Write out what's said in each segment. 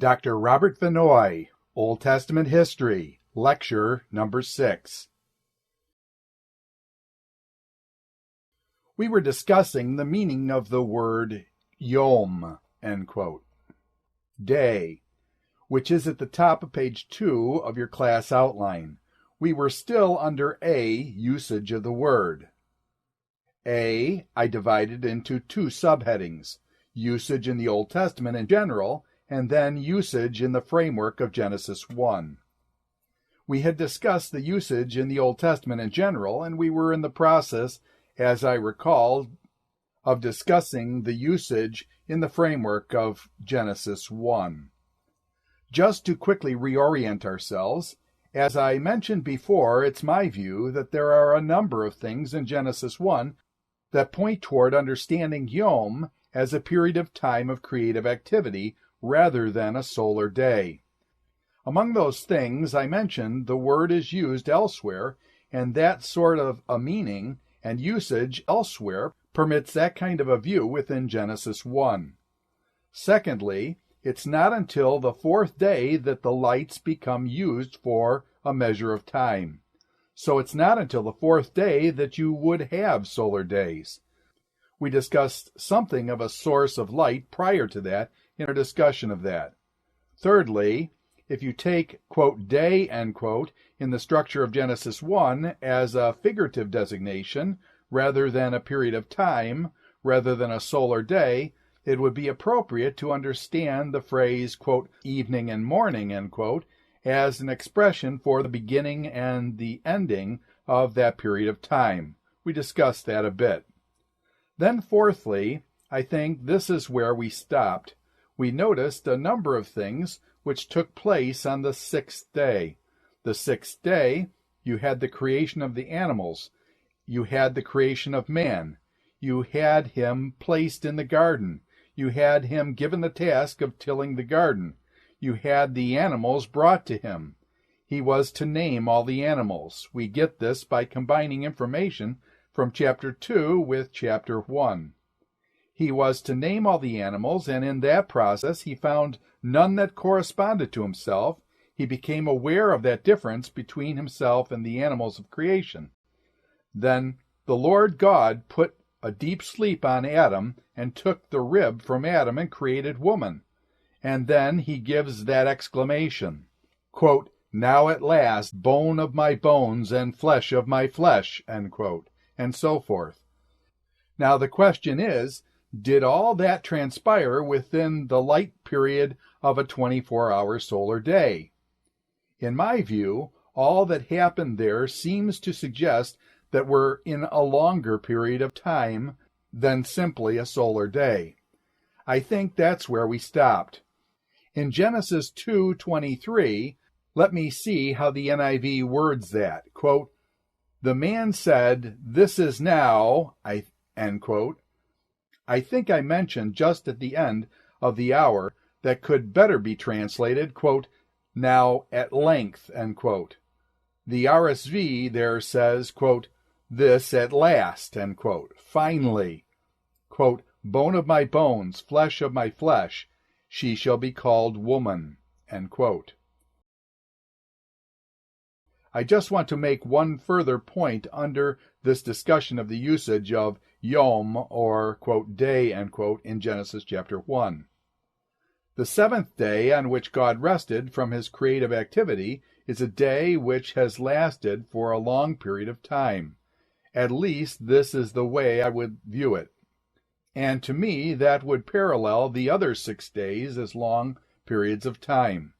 Dr. Robert Vannoy, Old Testament History, Lecture Number 6. We were discussing the meaning of the word yom, day, which is at the top of page 2 of your class outline. We were still under A, usage of the word. A, I divided into two subheadings, usage in the Old Testament in general, and then usage in the framework of Genesis 1. We had discussed the usage in the Old Testament in general, and we were in the process, as I recall, of discussing the usage in the framework of Genesis 1. Just to quickly reorient ourselves, as I mentioned before, it's my view that there are a number of things in Genesis 1 that point toward understanding Yom as a period of time of creative activity rather than a solar day. Among those things I mentioned, the word is used elsewhere, and that sort of a meaning and usage elsewhere permits that kind of a view within Genesis 1. Secondly, it's not until the fourth day that the lights become used for a measure of time. So it's not until the fourth day that you would have solar days. We discussed something of a source of light prior to that in our discussion of that. Thirdly, if you take, quote, day, end quote, in the structure of Genesis 1 as a figurative designation rather than a period of time, rather than a solar day, it would be appropriate to understand the phrase, quote, evening and morning, end quote, as an expression for the beginning and the ending of that period of time. We discussed that a bit. Then fourthly, I think this is where we stopped. We noticed a number of things which took place on the sixth day. The sixth day, you had the creation of the animals. You had the creation of man. You had him placed in the garden. You had him given the task of tilling the garden. You had the animals brought to him. He was to name all the animals. We get this by combining information from chapter 2 with chapter 1. He was to name all the animals, and in that process he found none that corresponded to himself. He became aware of that difference between himself and the animals of creation. Then the Lord God put a deep sleep on Adam and took the rib from Adam and created woman. And then he gives that exclamation, quote, now at last, bone of my bones and flesh of my flesh, end quote, and so forth. Now the question is, did all that transpire within the light period of a 24-hour solar day? In my view, all that happened there seems to suggest that we're in a longer period of time than simply a solar day. I think that's where we stopped. In Genesis 2:23, let me see how the NIV words that. Quote, the man said, this is now, end quote. I think I mentioned just at the end of the hour that could better be translated, quote, now at length, end quote. The RSV there says, quote, this at last, end quote, finally, quote, bone of my bones, flesh of my flesh, she shall be called woman, end quote. I just want to make one further point under this discussion of the usage of yom, or, quote, day, end quote, in Genesis chapter 1. The seventh day on which God rested from his creative activity is a day which has lasted for a long period of time. At least this is the way I would view it. And to me, that would parallel the other 6 days as long periods of time.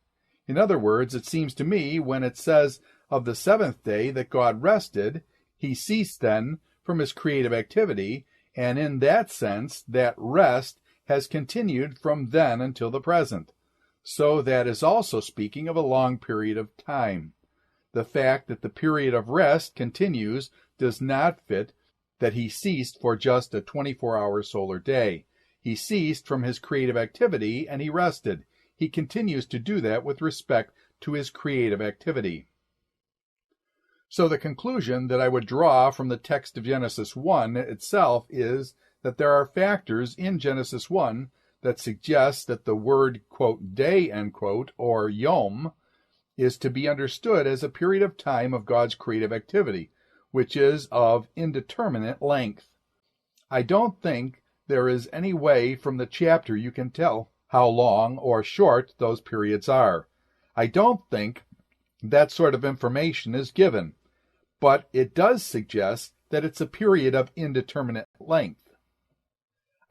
In other words, it seems to me when it says of the seventh day that God rested, he ceased then from his creative activity, and in that sense, that rest has continued from then until the present. So that is also speaking of a long period of time. The fact that the period of rest continues does not fit that he ceased for just a 24-hour solar day. He ceased from his creative activity and he rested. He continues to do that with respect to his creative activity. So the conclusion that I would draw from the text of Genesis 1 itself is that there are factors in Genesis 1 that suggests that the word, quote, day, end quote, or yom, is to be understood as a period of time of God's creative activity, which is of indeterminate length. I don't think there is any way from the chapter you can tell how long or short those periods are. I don't think that sort of information is given, but it does suggest that it's a period of indeterminate length.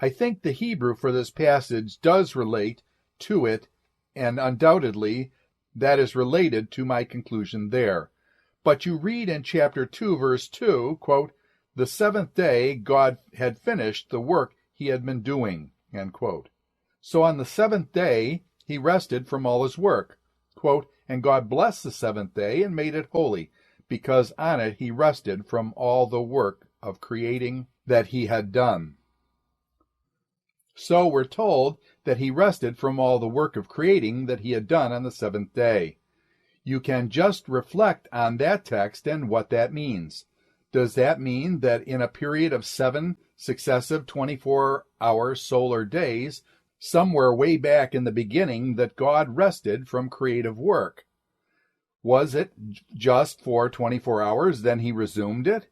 I think the Hebrew for this passage does relate to it, and undoubtedly that is related to my conclusion there. But you read in chapter 2, verse 2, quote, the seventh day God had finished the work he had been doing, end quote. So on the seventh day he rested from all his work, quote, and God blessed the seventh day and made it holy, because on it he rested from all the work of creating that he had done. So we're told that he rested from all the work of creating that he had done on the seventh day. You can just reflect on that text and what that means. Does that mean that in a period of 7 successive 24-hour solar days, somewhere way back in the beginning, that God rested from creative work? Was it just for 24 hours, then he resumed it?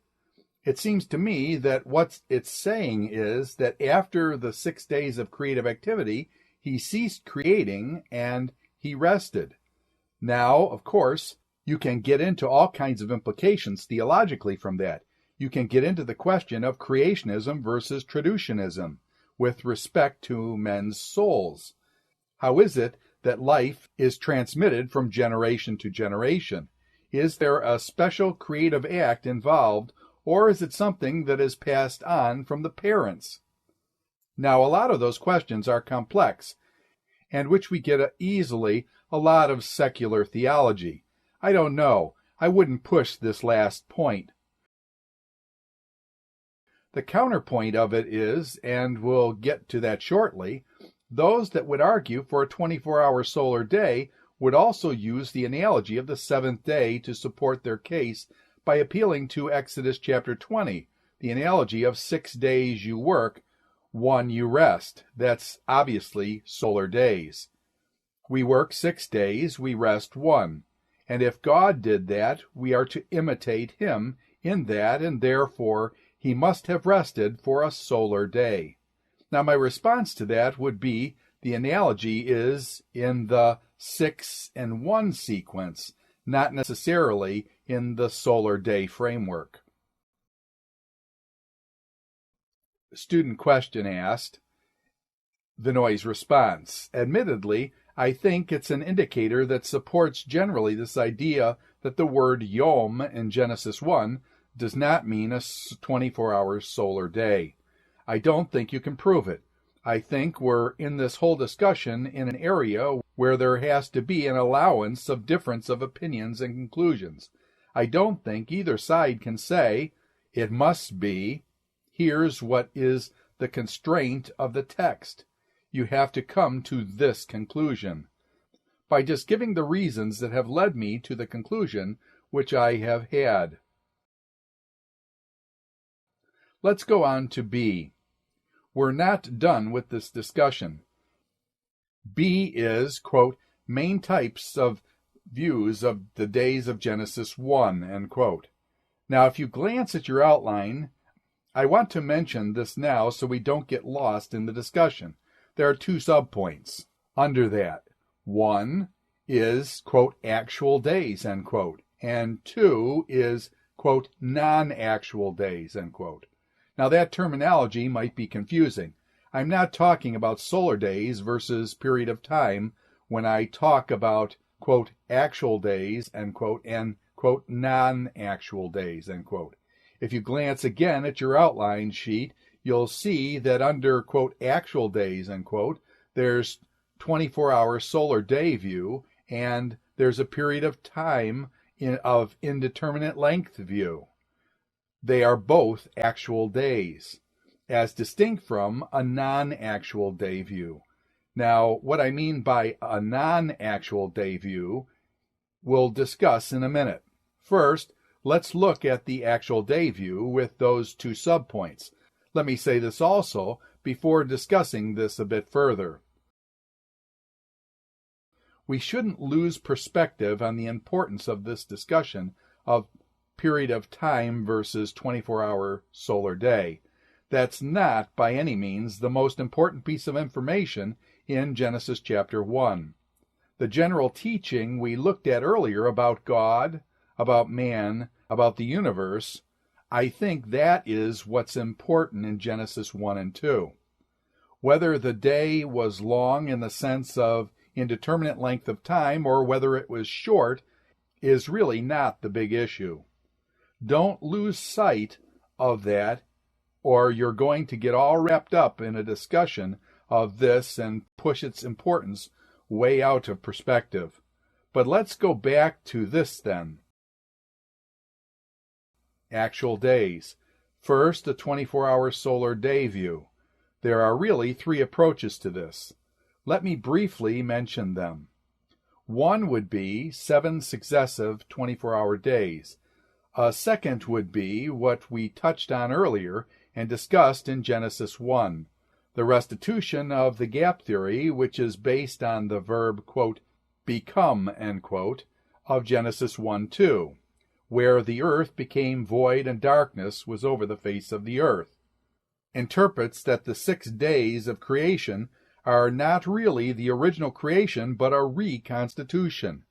It seems to me that what it's saying is that after the 6 days of creative activity, he ceased creating and he rested. Now, of course, you can get into all kinds of implications theologically from that. You can get into the question of creationism versus traducianism with respect to men's souls. How is it that life is transmitted from generation to generation? Is there a special creative act involved, or is it something that is passed on from the parents? Now, a lot of those questions are complex, and which we get easily a lot of secular theology. I don't know. I wouldn't push this last point. The counterpoint of it is, and we'll get to that shortly, those that would argue for a 24-hour solar day would also use the analogy of the seventh day to support their case by appealing to Exodus chapter 20, the analogy of 6 days you work, 1 you rest. That's obviously solar days. We work 6 days, we rest 1. And if God did that, we are to imitate him in that, and therefore he must have rested for a solar day. Now my response to that would be the analogy is in the 6 and 1 sequence, not necessarily in the solar day framework. Student question asked, Vannoy's response. Admittedly, I think it's an indicator that supports generally this idea that the word yom in Genesis 1 does not mean a 24-hour solar day. I don't think you can prove it. I think we're in this whole discussion in an area where there has to be an allowance of difference of opinions and conclusions. I don't think either side can say, it must be, here's what is the constraint of the text. You have to come to this conclusion. By just giving the reasons that have led me to the conclusion which I have had. Let's go on to B. We're not done with this discussion. B is, quote, main types of views of the days of Genesis 1, end quote. Now, if you glance at your outline, I want to mention this now so we don't get lost in the discussion. There are 2 subpoints under that. 1 is, quote, actual days, end quote, and 2 is, quote, non-actual days, end quote. Now that terminology might be confusing. I'm not talking about solar days versus period of time when I talk about, quote, actual days, end quote, and, quote, non-actual days, end quote. If you glance again at your outline sheet, you'll see that under, quote, actual days, end quote, there's 24-hour solar day view, and there's a period of time of indeterminate length view. They are both actual days, as distinct from a non-actual day view. Now, what I mean by a non-actual day view, we'll discuss in a minute. First, let's look at the actual day view with those 2 subpoints. Let me say this also, before discussing this a bit further. We shouldn't lose perspective on the importance of this discussion of period of time versus 24-hour solar day. That's not, by any means, the most important piece of information in Genesis chapter 1. The general teaching we looked at earlier about God, about man, about the universe, I think that is what's important in Genesis 1 and 2. Whether the day was long in the sense of indeterminate length of time or whether it was short is really not the big issue. Don't lose sight of that, or you're going to get all wrapped up in a discussion of this and push its importance way out of perspective. But let's go back to this then. Actual days. First, a 24-hour solar day view. There are really 3 approaches to this. Let me briefly mention them. One would be 7 successive 24-hour days. A second would be what we touched on earlier and discussed in Genesis 1, the restitution of the gap theory, which is based on the verb, quote, become, end quote, of Genesis 1:2, where the earth became void and darkness was over the face of the earth. Interprets that the 6 days of creation are not really the original creation, but a reconstitution.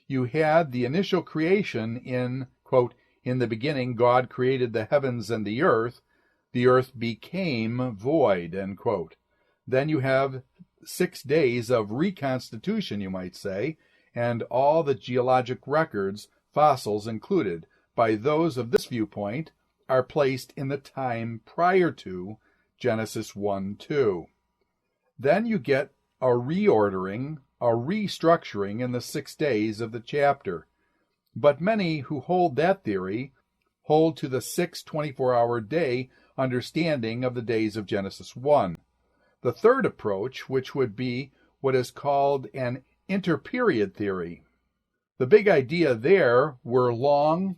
You had the initial creation in, quote, in the beginning God created the heavens and the earth became void, end quote. Then you have 6 days of reconstitution, you might say, and all the geologic records, fossils included, by those of this viewpoint, are placed in the time prior to Genesis 1:2. Then you get a reordering, a restructuring in the 6 days of the chapter. But many who hold that theory hold to the 6 24-hour day understanding of the days of Genesis 1. The third approach, which would be what is called an interperiod theory. The big idea there were long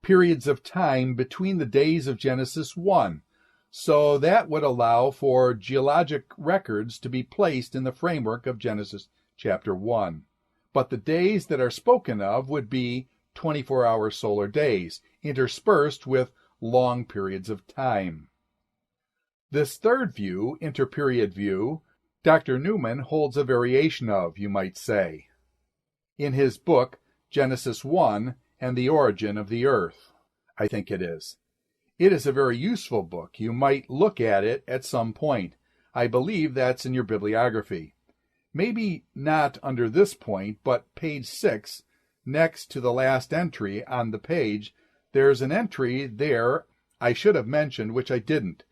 periods of time between the days of Genesis 1. So that would allow for geologic records to be placed in the framework of Genesis chapter 1. But the days that are spoken of would be 24-hour solar days, interspersed with long periods of time. This third view, interperiod view, Dr. Newman holds a variation of, you might say, in his book Genesis 1 and the Origin of the Earth, I think it is. It is a very useful book. You might look at it at some point. I believe that's in your bibliography. Maybe not under this point, but page 6, next to the last entry on the page, there's an entry there I should have mentioned, which I didn't.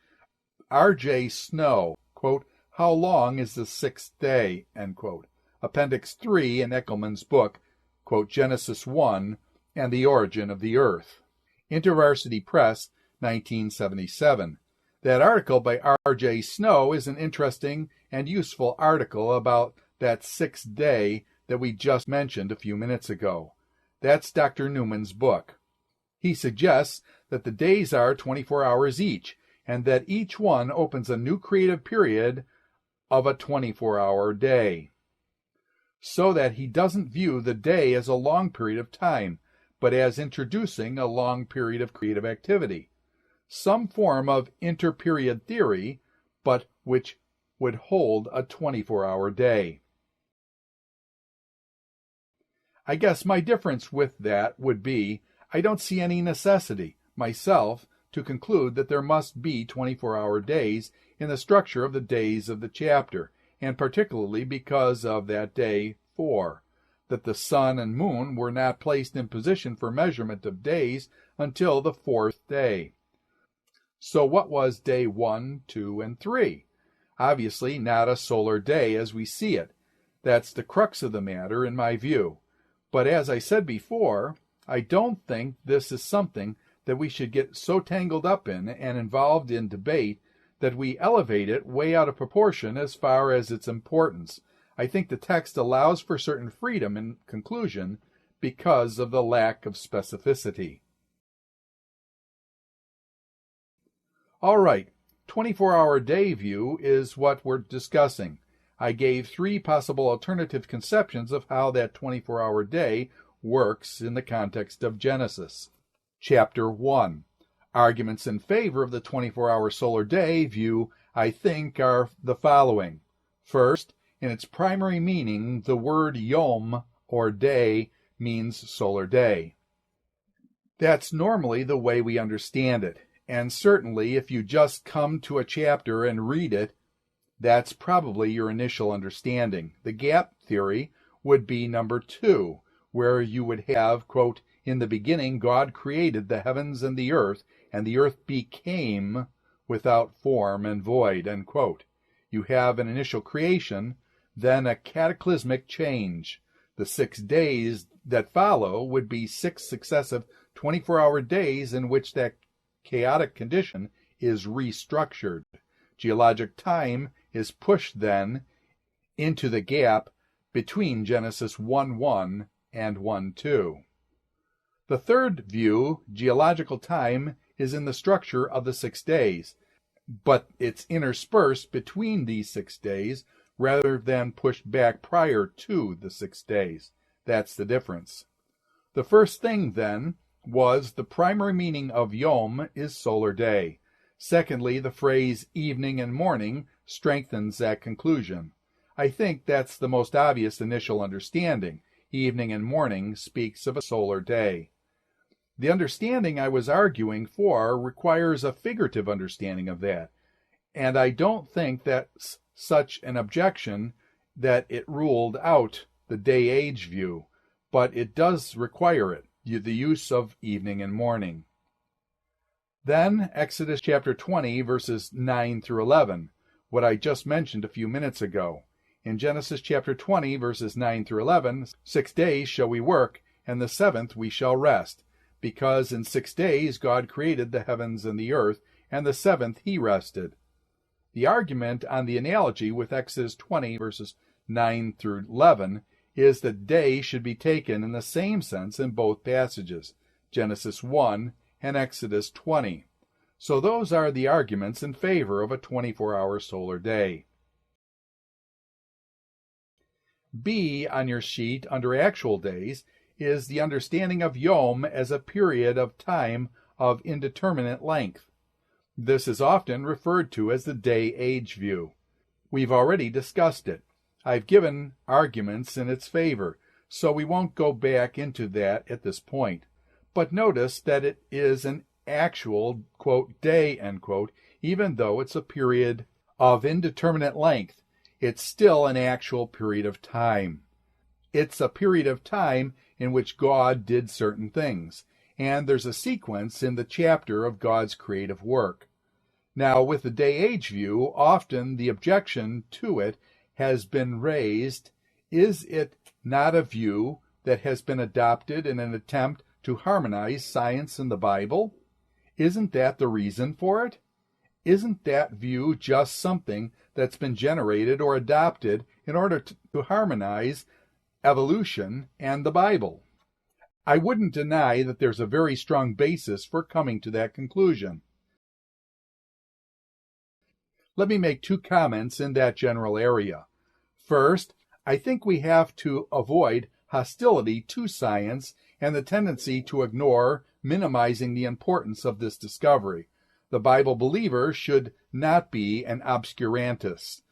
R.J. Snow, quote, how long is the 6th day, end quote. Appendix 3 in Eckelmann's book, quote, Genesis 1 and the Origin of the Earth. InterVarsity Press, 1977. That article by R.J. Snow is an interesting and useful article about that 6th day that we just mentioned a few minutes ago. That's Dr. Newman's book. He suggests that the days are 24 hours each, and that each one opens a new creative period of a 24-hour day. So that he doesn't view the day as a long period of time, but as introducing a long period of creative activity. Some form of interperiod theory, but which would hold a 24-hour day. I guess my difference with that would be I don't see any necessity, myself, to conclude that there must be 24-hour days in the structure of the days of the chapter, and particularly because of that day 4, that the sun and moon were not placed in position for measurement of days until the 4th day. So what was day 1, 2, and 3? Obviously not a solar day as we see it. That's the crux of the matter in my view. But as I said before, I don't think this is something that we should get so tangled up in and involved in debate that we elevate it way out of proportion as far as its importance. I think the text allows for certain freedom in conclusion because of the lack of specificity. All right, 24-hour day view is what we're discussing. I gave 3 possible alternative conceptions of how that 24-hour day works in the context of Genesis. Chapter 1. Arguments in favor of the 24-hour solar day view, I think, are the following. First, in its primary meaning, the word yom, or day, means solar day. That's normally the way we understand it, and certainly if you just come to a chapter and read it, that's probably your initial understanding. The gap theory would be number 2, where you would have, quote, in the beginning God created the heavens and the earth became without form and void, end quote. You have an initial creation, then a cataclysmic change. The 6 days that follow would be 6 successive 24-hour days in which that chaotic condition is restructured. Geologic time is pushed then into the gap between Genesis 1:1 and 1:2. The third view, geological time, is in the structure of the 6 days, but it's interspersed between these 6 days rather than pushed back prior to the 6 days. That's the difference. The first thing, then, was the primary meaning of yom is solar day. Secondly, the phrase evening and morning strengthens that conclusion. I think that's the most obvious initial understanding. Evening and morning speaks of a solar day. The understanding I was arguing for requires a figurative understanding of that, and I don't think that's such an objection that it ruled out the day-age view, but it does require it, the use of evening and morning. Then Exodus chapter 20, verses 9 through 11, what I just mentioned a few minutes ago. In Genesis chapter 20, verses 9 through 11, 6 days shall we work, and the 7th we shall rest, because in 6 days God created the heavens and the earth, and the 7th he rested. The argument on the analogy with Exodus 20, verses 9 through 11, is that day should be taken in the same sense in both passages, Genesis 1 and Exodus 20. So those are the arguments in favor of a 24-hour solar day. B on your sheet under actual days is the understanding of yom as a period of time of indeterminate length. This is often referred to as the day-age view. We've already discussed it. I've given arguments in its favor, so we won't go back into that at this point. But notice that it is an actual, quote, day, end quote, even though it's a period of indeterminate length. It's still an actual period of time. It's a period of time in which God did certain things, and there's a sequence in the chapter of God's creative work. Now, with the day-age view, often the objection to it has been raised, is it not a view that has been adopted in an attempt to harmonize science and the Bible? Isn't that the reason for it? Isn't that view just something that's been generated or adopted in order to harmonize evolution and the Bible? I wouldn't deny that there's a very strong basis for coming to that conclusion. Let me make 2 comments in that general area. First, I think we have to avoid hostility to science and the tendency to ignore minimizing the importance of this discovery. The Bible believer should not be an obscurantist.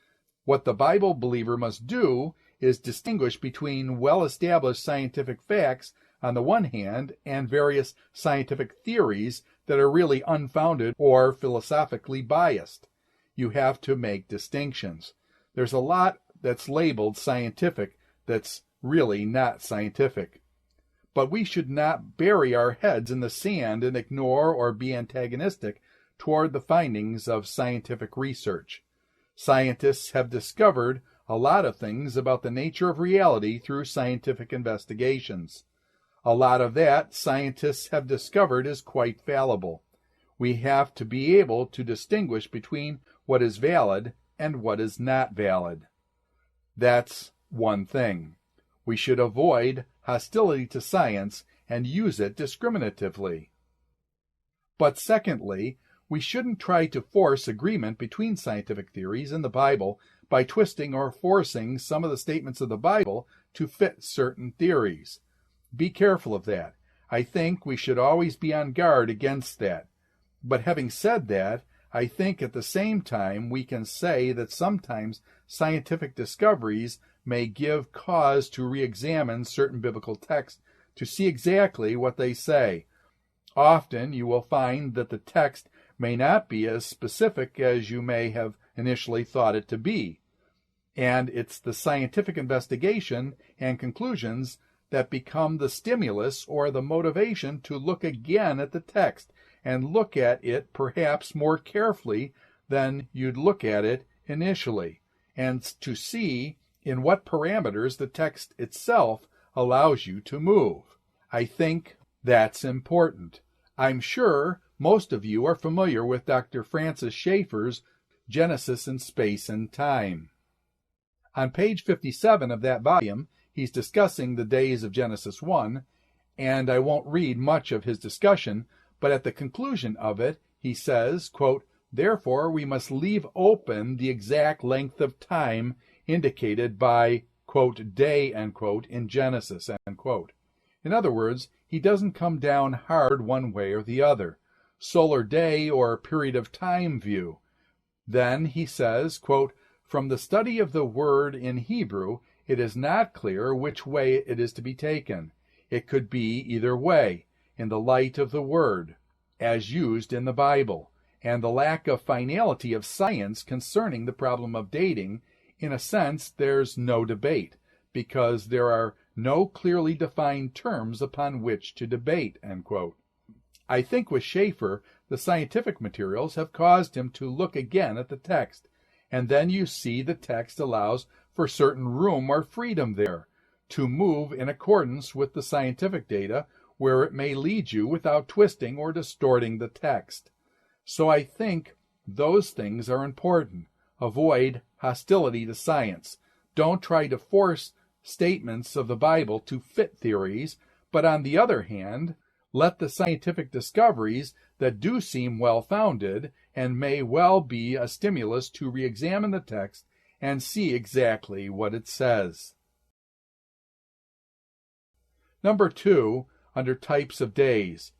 What the Bible believer must do is distinguish between well-established scientific facts on the one hand and various scientific theories that are really unfounded or philosophically biased. You have to make distinctions. There's a lot that's labeled scientific that's really not scientific. But we should not bury our heads in the sand and ignore or be antagonistic toward the findings of scientific research. Scientists have discovered a lot of things about the nature of reality through scientific investigations. A lot of that scientists have discovered is quite fallible. We have to be able to distinguish between what is valid and what is not valid. That's one thing. We should avoid hostility to science and use it discriminatively. But secondly, We shouldn't try to force agreement between scientific theories and the Bible by twisting or forcing some of the statements of the Bible to fit certain theories. Be careful of that. I think we should always be on guard against that. But having said that, I think at the same time we can say that sometimes scientific discoveries may give cause to re-examine certain biblical texts to see exactly what they say. Often you will find that the text may not be as specific as you may have initially thought it to be. And it's the scientific investigation and conclusions that become the stimulus or the motivation to look again at the text and look at it perhaps more carefully than you'd look at it initially, and to see in what parameters the text itself allows you to move. I think that's important. I'm sure most of you are familiar with Dr. Francis Schaeffer's Genesis in Space and Time. On page 57 of that volume, he's discussing the days of Genesis 1, and I won't read much of his discussion, but at the conclusion of it, he says, quote, "Therefore we must leave open the exact length of time indicated by, quote, day, end quote, in Genesis, end quote." In other words, he doesn't come down hard one way or the other, solar day or period of time view. Then he says, quote, "From the study of the word in Hebrew, it is not clear which way it is to be taken. It could be either way, in the light of the word, as used in the Bible, and the lack of finality of science concerning the problem of dating. In a sense, there's no debate, because there are no clearly defined terms upon which to debate," end quote. I think with Schaeffer, the scientific materials have caused him to look again at the text, and then you see the text allows for certain room or freedom there to move in accordance with the scientific data where it may lead you without twisting or distorting the text. So I think those things are important. Avoid hostility to science. Don't try to force statements of the Bible to fit theories, but on the other hand, let the scientific discoveries that do seem well-founded and may well be a stimulus to re-examine the text and see exactly what it says. Number 2, under types of days,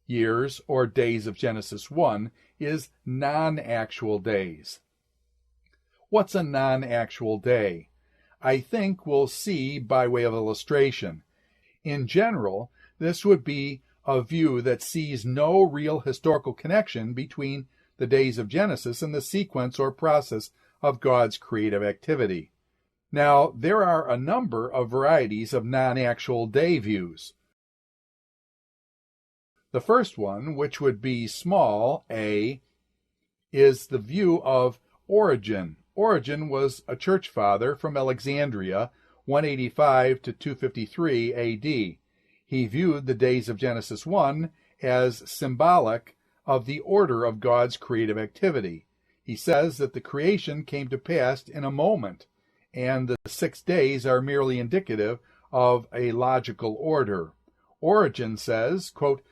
years or days of Genesis 1, is non-actual days. What's a non-actual day? I think we'll see by way of illustration. In general, this would be a view that sees no real historical connection between the days of Genesis and the sequence or process of God's creative activity. Now, there are a number of varieties of non-actual day views. The first one, which would be small a, is the view of Origen. Origen was a church father from Alexandria, 185 to 253 AD. He viewed the days of Genesis 1 as symbolic of the order of God's creative activity. He says that the creation came to pass in a moment, and the 6 days are merely indicative of a logical order. Origen says, quote,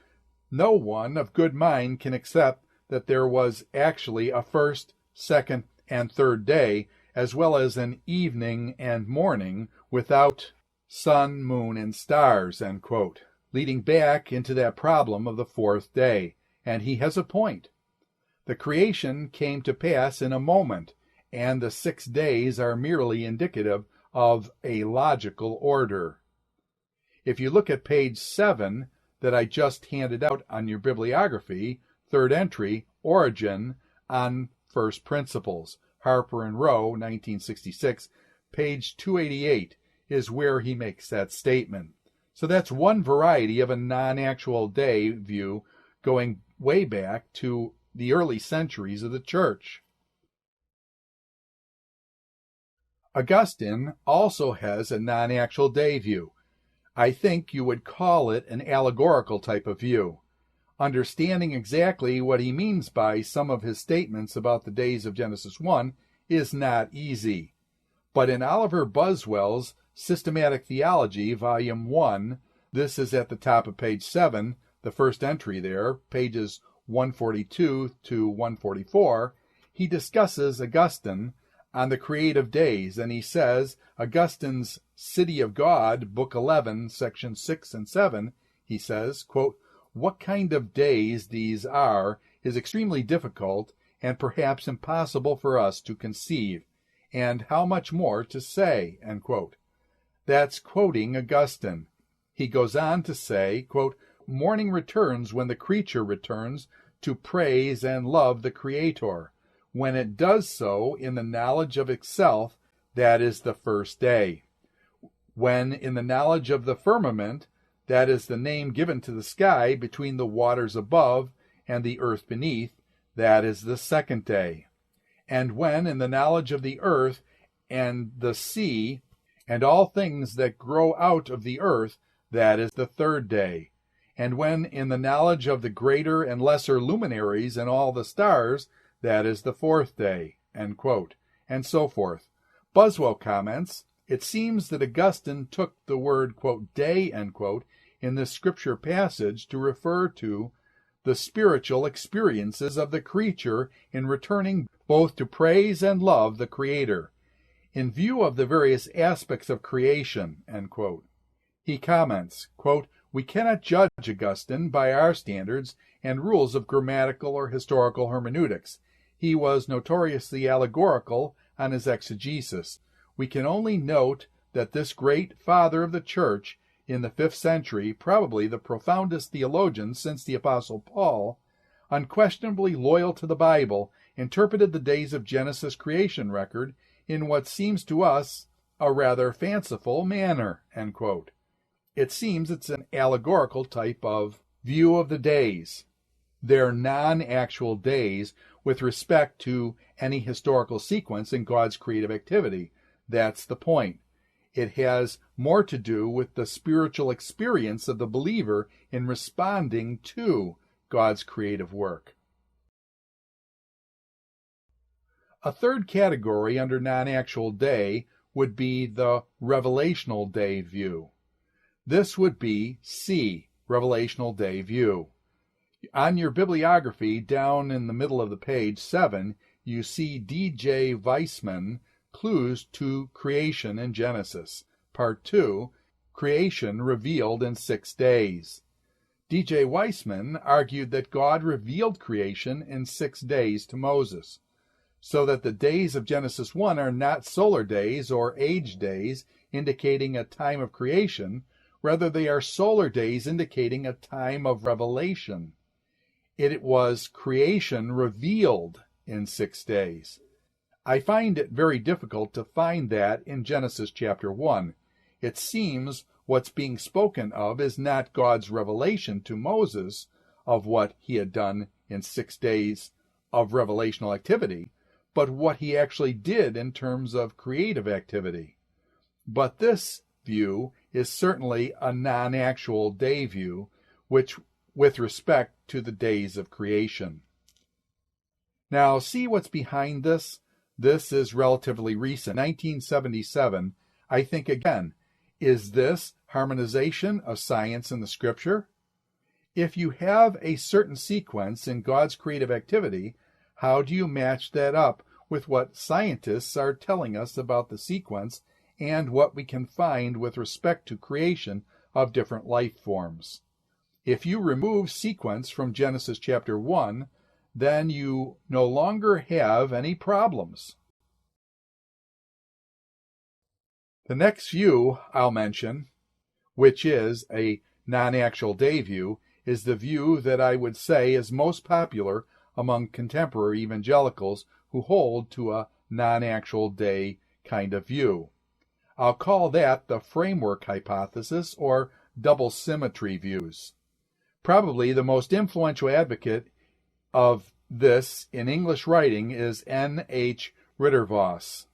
"No one of good mind can accept that there was actually a first, second, and third day, as well as an evening and morning, without sun, moon, and stars," end quote, leading back into that problem of the 4th day. And he has a point. The creation came to pass in a moment, and the 6 days are merely indicative of a logical order. If you look at page 7 that I just handed out on your bibliography, 3rd entry, Origen on First Principles, Harper and Row, 1966, page 288, is where he makes that statement. So that's one variety of a non-actual day view going way back to the early centuries of the church. Augustine also has a non-actual day view. I think you would call it an allegorical type of view. Understanding exactly what he means by some of his statements about the days of Genesis 1 is not easy. But in Oliver Buswell's Systematic Theology, Volume 1, this is at the top of page 7, the first entry there, pages 142 to 144, he discusses Augustine on the creative days, and he says, Augustine's City of God, Book 11, Section 6 and 7, he says, quote, "What kind of days these are is extremely difficult and perhaps impossible for us to conceive, and how much more to say," end quote. That's quoting Augustine. He goes on to say, quote, "Morning returns when the creature returns to praise and love the Creator. When it does so in the knowledge of itself, that is the first day. When in the knowledge of the firmament, that is the name given to the sky between the waters above and the earth beneath, that is the second day. And when in the knowledge of the earth and the sea and all things that grow out of the earth, that is the third day. And when in the knowledge of the greater and lesser luminaries and all the stars, that is the fourth day," end quote, and so forth. Boswell comments, "It seems that Augustine took the word, quote, day, end quote, in this scripture passage to refer to the spiritual experiences of the creature in returning both to praise and love the Creator, in view of the various aspects of creation," end quote. He comments, quote, "We cannot judge Augustine by our standards and rules of grammatical or historical hermeneutics. He was notoriously allegorical on his exegesis. We can only note that this great father of the Church in the 5th century, probably the profoundest theologian since the Apostle Paul, unquestionably loyal to the Bible, interpreted the days of Genesis creation record in what seems to us a rather fanciful manner," end quote. It seems it's an allegorical type of view of the days. They're non-actual days with respect to any historical sequence in God's creative activity. That's the point. It has more to do with the spiritual experience of the believer in responding to God's creative work. A third category under non-actual day would be the revelational day view. This would be C, revelational day view. On your bibliography, down in the middle of the page 7, you see D.J. Weissman, Clues to Creation in Genesis, Part 2, Creation Revealed in 6 Days. D.J. Weissman argued that God revealed creation in 6 days to Moses, so that the days of Genesis 1 are not solar days or age days indicating a time of creation, rather they are solar days indicating a time of revelation. It was creation revealed in 6 days. I find it very difficult to find that in Genesis chapter 1. It seems what's being spoken of is not God's revelation to Moses of what he had done in 6 days of revelational activity, but what he actually did in terms of creative activity. But this view is certainly a non-actual day view, which with respect to the days of creation. Now, see what's behind this? This is relatively recent, 1977. I think again, is this harmonization of science and the scripture? If you have a certain sequence in God's creative activity, how do you match that up with what scientists are telling us about the sequence and what we can find with respect to creation of different life forms? If you remove sequence from Genesis chapter 1, then you no longer have any problems. The next view I'll mention, which is a non-actual day view, is the view that I would say is most popular among contemporary evangelicals who hold to a non-actual day kind of view. I'll call that the framework hypothesis or double symmetry views. Probably the most influential advocate of this in English writing is N.H. Rittervoss.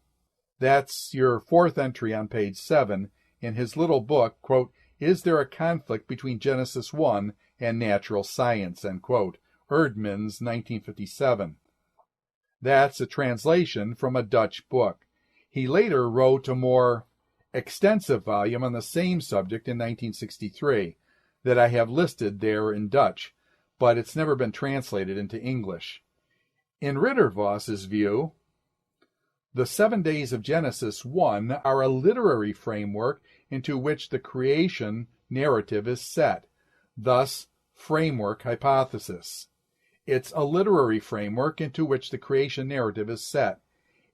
That's your 4th entry on page 7 in his little book, quote, Is There a Conflict Between Genesis 1 and Natural Science, end quote, Erdmans, 1957. That's a translation from a Dutch book. He later wrote a more extensive volume on the same subject in 1963 that I have listed there in Dutch. but it's never been translated into English. In Rittervoss's view, the 7 days of Genesis 1 are a literary framework into which the creation narrative is set, thus framework hypothesis. It's a literary framework into which the creation narrative is set.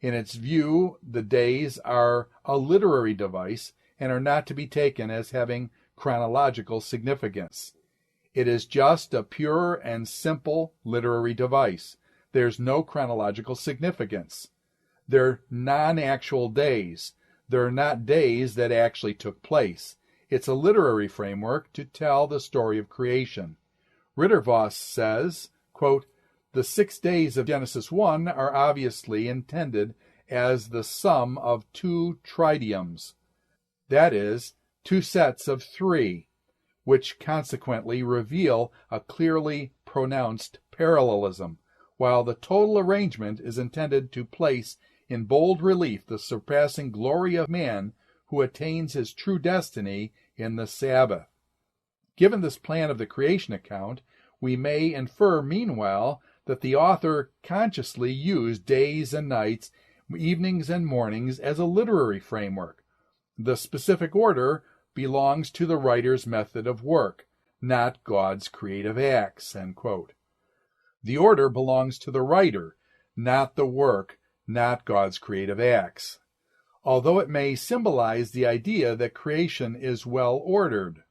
In its view, the days are a literary device and are not to be taken as having chronological significance. It is just a pure and simple literary device. There's no chronological significance. They're non-actual days. They're not days that actually took place. It's a literary framework to tell the story of creation. Rittervoss says, quote, "The 6 days of Genesis 1 are obviously intended as the sum of 2 tridiums, that is, 2 sets of 3, which consequently reveal a clearly pronounced parallelism, while the total arrangement is intended to place in bold relief the surpassing glory of man who attains his true destiny in the Sabbath." Given this plan of the creation account, we may infer meanwhile that the author consciously used days and nights, evenings and mornings as a literary framework. The specific order belongs to the writer's method of work, not God's creative acts, end quote. The order belongs to the writer, not the work, not God's creative acts, although it may symbolize the idea that creation is well ordered.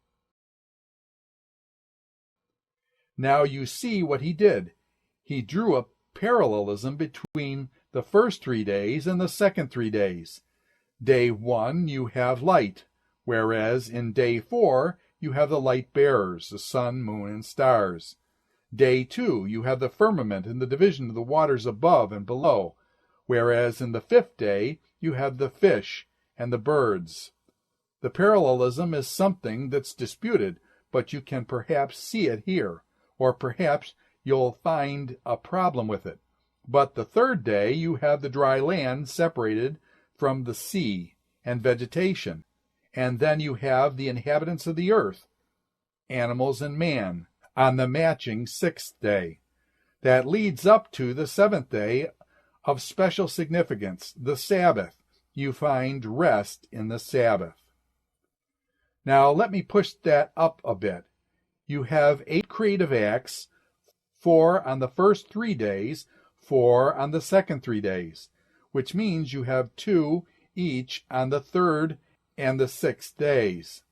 Now you see what he did. He drew a parallelism between the first 3 days and the second 3 days. Day 1 you have light, whereas in day 4 you have the light bearers, the sun, moon, and stars. Day 2 you have the firmament and the division of the waters above and below, whereas in the 5th day you have the fish and the birds. The parallelism is something that's disputed, but you can perhaps see it here, or perhaps you'll find a problem with it. But the 3rd day you have the dry land separated from the sea and vegetation, and then you have the inhabitants of the earth, animals and man, on the matching 6th day. That leads up to the 7th day of special significance, the Sabbath. You find rest in the Sabbath. Now let me push that up a bit. You have 8 creative acts, 4 on the first 3 days, 4 on the second 3 days, which means you have 2 each on the 3rd and the 6th days.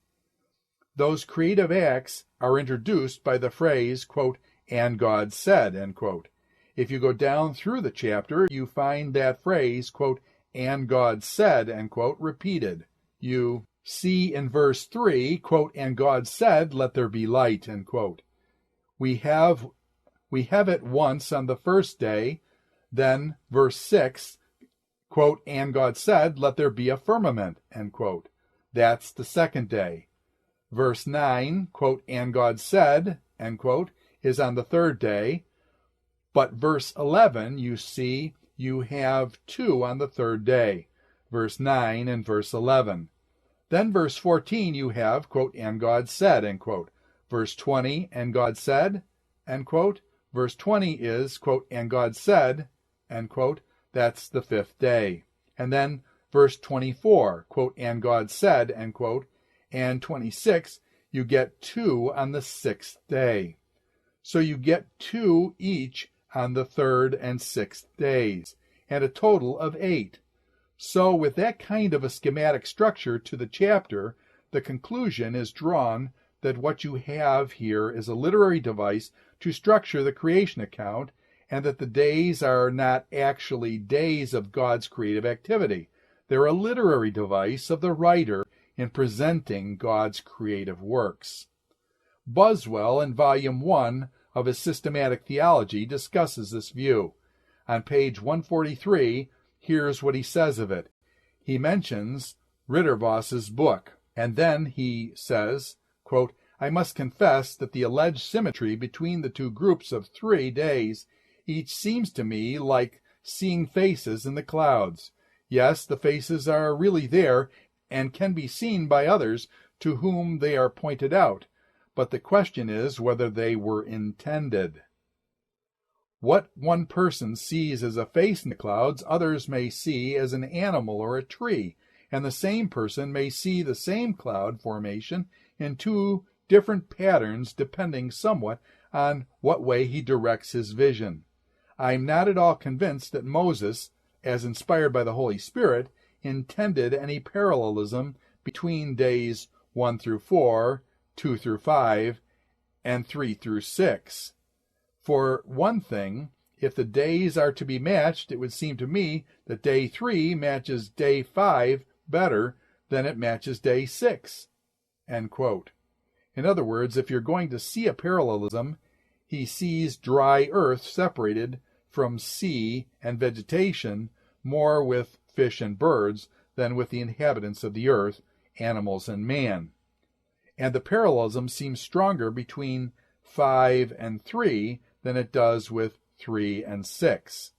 Those creative acts are introduced by the phrase, quote, "and God said," end quote. If you go down through the chapter, you find that phrase, quote, "and God said," end quote, repeated. You see in verse 3, quote, "and God said, let there be light," end quote. We have it once on the first day, then verse 6, quote, "and God said, let there be a firmament," end quote. That's the second day. Verse 9, quote, "and God said," end quote, is on the 3rd day. But verse 11, you see, you have 2 on the 3rd day. Verse 9 and verse 11. Then verse 14, you have, quote, "and God said," end quote. Verse 20, "and God said," end quote. Verse 20 is, quote, "and God said," end quote. That's the 5th day. And then verse 24, quote, "and God said," end quote. And 26, you get 2 on the 6th day. So you get 2 each on the 3rd and 6th days, and a total of 8. So with that kind of a schematic structure to the chapter, the conclusion is drawn that what you have here is a literary device to structure the creation account, and that the days are not actually days of God's creative activity. They're a literary device of the writer in presenting God's creative works. Boswell, in Volume 1 of his Systematic Theology, discusses this view. On page 143, here's what he says of it. He mentions Rittervoss's book, and then he says, quote, "I must confess that the alleged symmetry between the 2 groups of 3 days each seems to me like seeing faces in the clouds. Yes, the faces are really there and can be seen by others to whom they are pointed out, but the question is whether they were intended. What one person sees as a face in the clouds, others may see as an animal or a tree, and the same person may see the same cloud formation in two different patterns depending somewhat on what way he directs his vision. I'm not at all convinced that Moses, as inspired by the Holy Spirit, intended any parallelism between days 1 through 4, 2 through 5, and 3 through 6. For one thing, if the days are to be matched, it would seem to me that day 3 matches day 5 better than it matches day 6. End quote. In other words, if you're going to see a parallelism, he sees dry earth separated from sea and vegetation more with fish and birds than with the inhabitants of the earth, animals and man. And the parallelism seems stronger between 5 and 3 than it does with 3 and 6.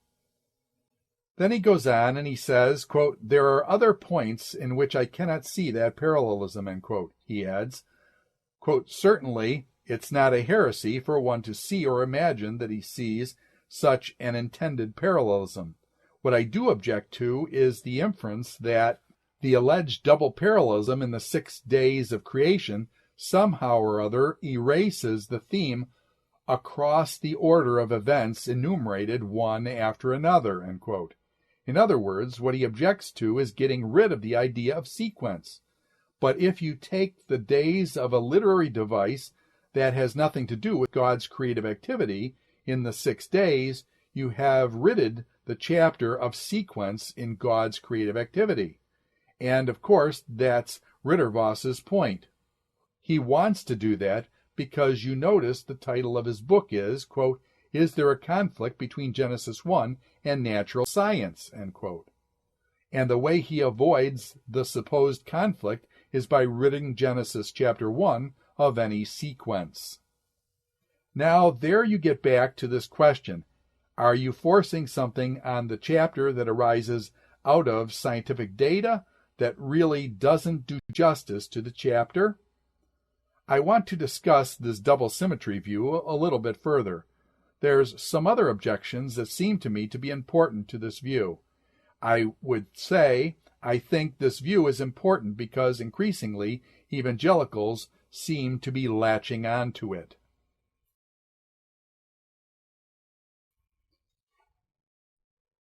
Then he goes on and he says, quote, "There are other points in which I cannot see that parallelism," end quote. He adds, quote, "Certainly it's not a heresy for one to see or imagine that he sees such an intended parallelism. What I do object to is the inference that the alleged double parallelism in the 6 days of creation somehow or other erases the theme across the order of events enumerated one after another," end quote. In other words, what he objects to is getting rid of the idea of sequence. But if you take the days of a literary device that has nothing to do with God's creative activity in the 6 days, you have ridded the chapter of sequence in God's creative activity. And of course, that's Rittervoss's point. He wants to do that because you notice the title of his book is, quote, "Is there a conflict between Genesis 1 and natural science?" end quote. And the way he avoids the supposed conflict is by ridding Genesis chapter 1 of any sequence. Now, there you get back to this question. Are you forcing something on the chapter that arises out of scientific data that really doesn't do justice to the chapter? I want to discuss this double symmetry view a little bit further. There's some other objections that seem to me to be important to this view. I would say I think this view is important because increasingly evangelicals seem to be latching on to it.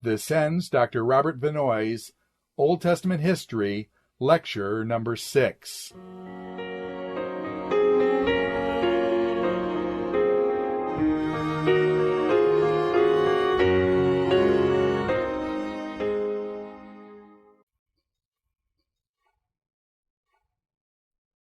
This ends Dr. Robert Vannoy's Old Testament History, Lecture number 6.